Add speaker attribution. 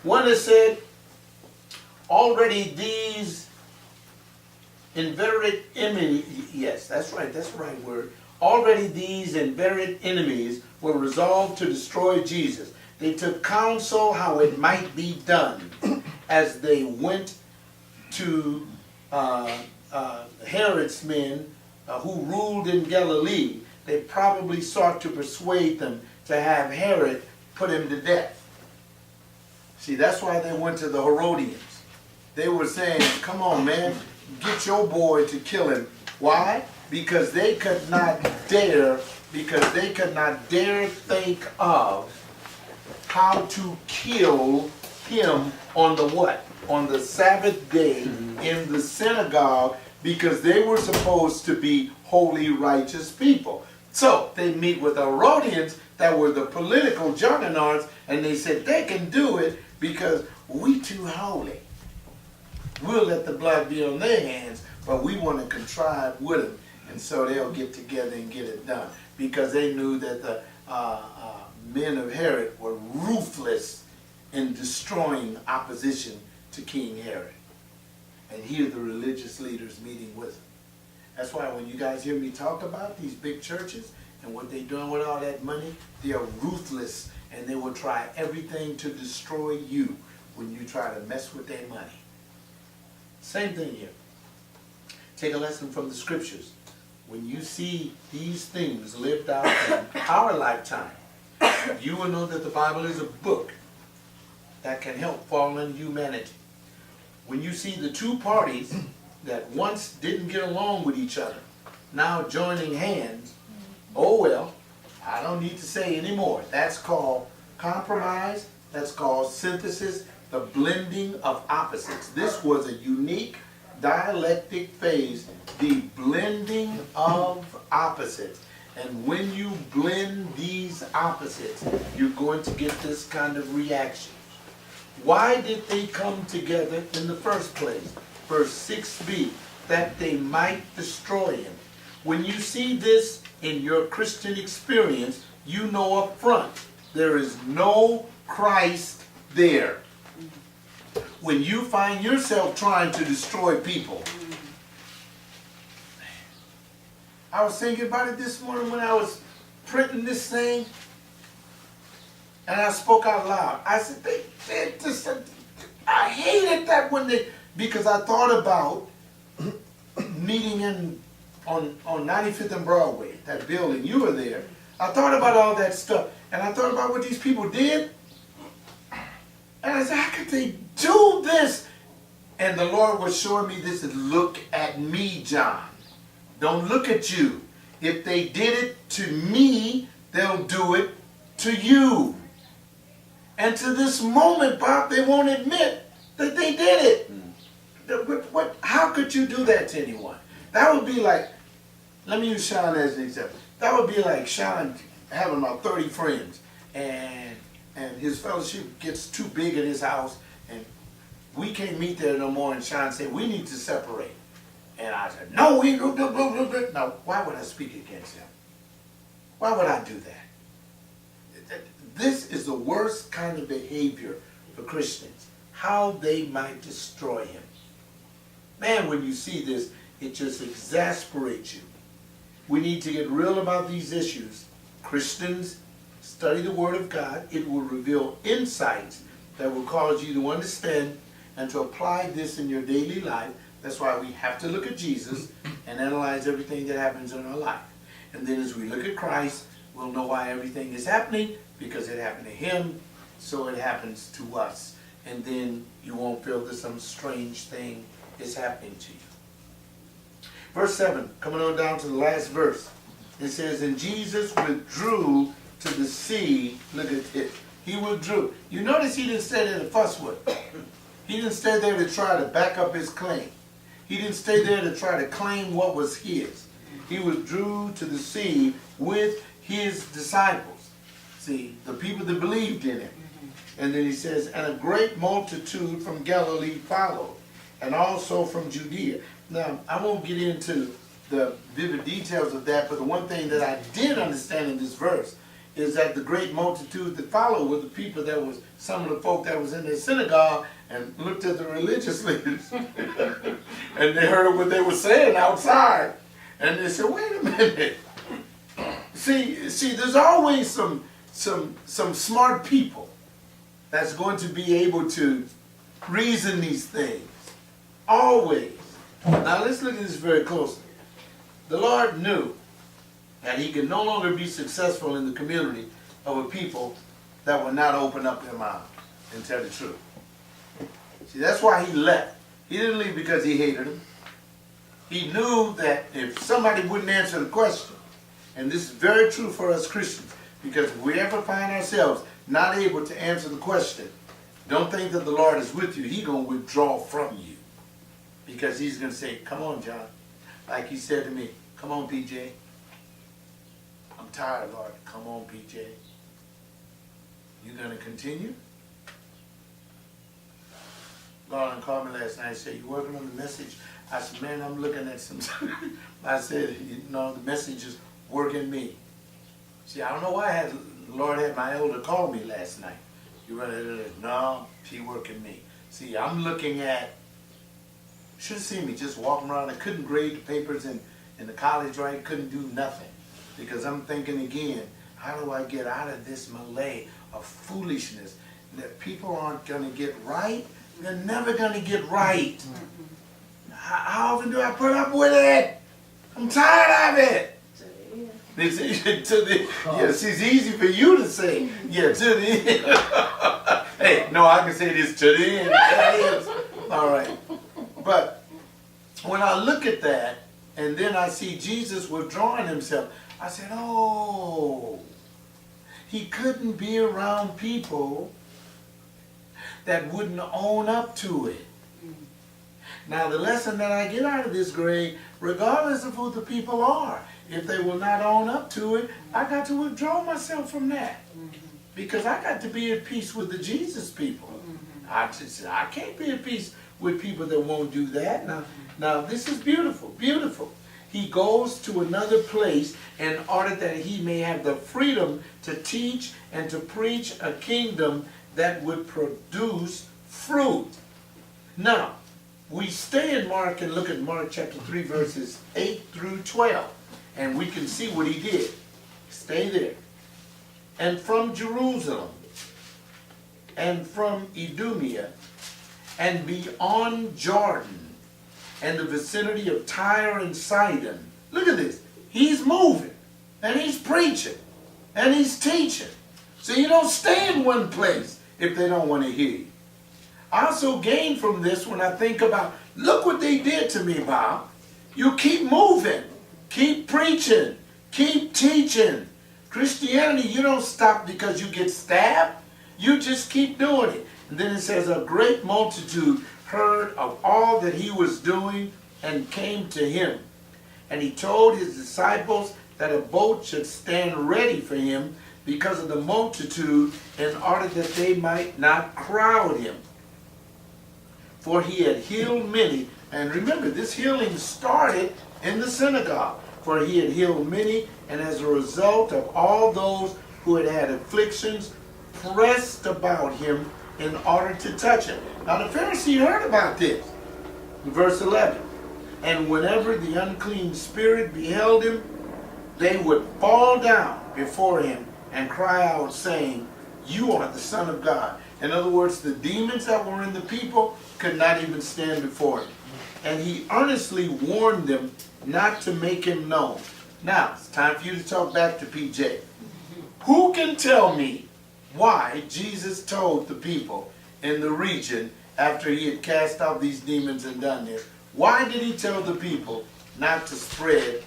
Speaker 1: One that said, already these inveterate enemies, yes, that's right, that's the right word. Already these inveterate enemies were resolved to destroy Jesus. They took counsel how it might be done as they went to Herod's men who ruled in Galilee. They probably sought to persuade them to have Herod put him to death. See, that's why they went to the Herodians. They were saying, come on, man, get your boy to kill him. Why? Because they could not dare think of how to kill him on the what? On the Sabbath day in the synagogue, because they were supposed to be holy, righteous people. So they meet with the Herodians that were the political juggernauts, and they said they can do it because we too holy. We'll let the blood be on their hands, but we want to contrive with them. And so they'll get together and get it done, because they knew that the men of Herod were ruthless in destroying opposition to King Herod. And here the religious leaders meeting with him. That's why when you guys hear me talk about these big churches and what they're doing with all that money, they are ruthless, and they will try everything to destroy you when you try to mess with their money. Same thing here. Take a lesson from the scriptures. When you see these things lived out in our lifetime, you will know that the Bible is a book that can help fallen humanity. When you see the two parties that once didn't get along with each other, now joining hands, oh well, I don't need to say anymore. That's called compromise. That's called synthesis, the blending of opposites. This was a unique dialectic phase, the blending of opposites. And when you blend these opposites, you're going to get this kind of reaction. Why did they come together in the first place? Verse 6b, that they might destroy him. When you see this in your Christian experience, you know up front, there is no Christ there. When you find yourself trying to destroy people. I was thinking about it this morning when I was printing this thing, and I spoke out loud. I said, they did this. I hated that when they, because I thought about meeting on 95th and Broadway, that building. You were there. I thought about all that stuff, and I thought about what these people did. And I said, how could they do this? And the Lord was showing me this. Look at me, John. Don't look at you. If they did it to me, they'll do it to you. And to this moment, Bob, they won't admit that they did it. How could you do that to anyone? That would be like, let me use Sean as an example. That would be like Sean having about 30 friends, and his fellowship gets too big at his house, and we can't meet there no more, and Sean said, we need to separate. And I said, no, we do. Now, why would I speak against him? Why would I do that? This is the worst kind of behavior for Christians. How they might destroy him. Man, when you see this, it just exasperates you. We need to get real about these issues. Christians, study the Word of God. It will reveal insights that will cause you to understand and to apply this in your daily life. That's why we have to look at Jesus and analyze everything that happens in our life. And then as we look at Christ, we'll know why everything is happening, because it happened to him, so it happens to us. And then you won't feel that some strange thing is happening to you. Verse 7, coming on down to the last verse. It says, and Jesus withdrew to the sea. Look at it. He withdrew. You notice he didn't stay there to fuss with it. He didn't stay there to try to back up his claim. He didn't stay there to try to claim what was his. He withdrew to the sea with his disciples. See, the people that believed in him. And then he says, and a great multitude from Galilee followed, and also from Judea. Now, I won't get into the vivid details of that, but the one thing that I did understand in this verse is that the great multitude that followed were the people that was, some of the folk that was in the synagogue and looked at the religious leaders and they heard what they were saying outside. And they said, wait a minute. See, there's always some smart people that's going to be able to reason these things. Always. Now let's look at this very closely. The Lord knew that he could no longer be successful in the community of a people that would not open up their mouths and tell the truth. See, that's why he left. He didn't leave because he hated them. He knew that if somebody wouldn't answer the question, and this is very true for us Christians, because if we ever find ourselves not able to answer the question, don't think that the Lord is with you. He's going to withdraw from you. Because he's going to say, come on, John. Like he said to me, come on, PJ. I'm tired, Lord. Come on, PJ. You going to continue? Garland called me last night and said, you working on the message? I said, man, I'm looking at some. I said, you know, the message is working me. See, I don't know why the Lord had my elder call me last night. You ready? No, she working me. See, I'm looking at, should have seen me just walking around. I couldn't grade the papers in the college, right? Couldn't do nothing. Because I'm thinking again, how do I get out of this melee of foolishness that people aren't going to get right? They're never going to get right. How often do I put up with it? I'm tired of it. Yes, it's easy for you to say, yeah, to the end. Hey, no, I can say this to the end. That is. All right. But when I look at that, and then I see Jesus withdrawing himself, I said, oh, he couldn't be around people that wouldn't own up to it. Now, the lesson that I get out of this grade, regardless of who the people are, if they will not own up to it, I got to withdraw myself from that. Because I got to be at peace with the Jesus people. I can't be at peace with people that won't do that. Now this is beautiful, beautiful. He goes to another place in order that he may have the freedom to teach and to preach a kingdom that would produce fruit. Now, we stay in Mark and look at Mark chapter 3 verses 8 through 12. And we can see what he did. Stay there. And from Jerusalem, and from Idumea, and beyond Jordan, and the vicinity of Tyre and Sidon. Look at this. He's moving, and he's preaching, and he's teaching. So you don't stay in one place if they don't want to hear you. I also gain from this when I think about, look what they did to me, Bob. You keep moving, keep preaching, keep teaching. Christianity, you don't stop because you get stabbed. You just keep doing it. And then it says, a great multitude heard of all that he was doing and came to him. And he told his disciples that a boat should stand ready for him because of the multitude, in order that they might not crowd him. For he had healed many. And remember, this healing started in the synagogue. For he had healed many, and as a result of all those who had had afflictions, pressed about him in order to touch him. Now the Pharisee heard about this. In verse 11. And whenever the unclean spirit beheld him, they would fall down before him and cry out, saying, you are the Son of God. In other words, the demons that were in the people could not even stand before him. And he earnestly warned them not to make him known. Now, it's time for you to talk back to PJ. Who can tell me why Jesus told the people in the region, after he had cast out these demons and done this, why did he tell the people not to spread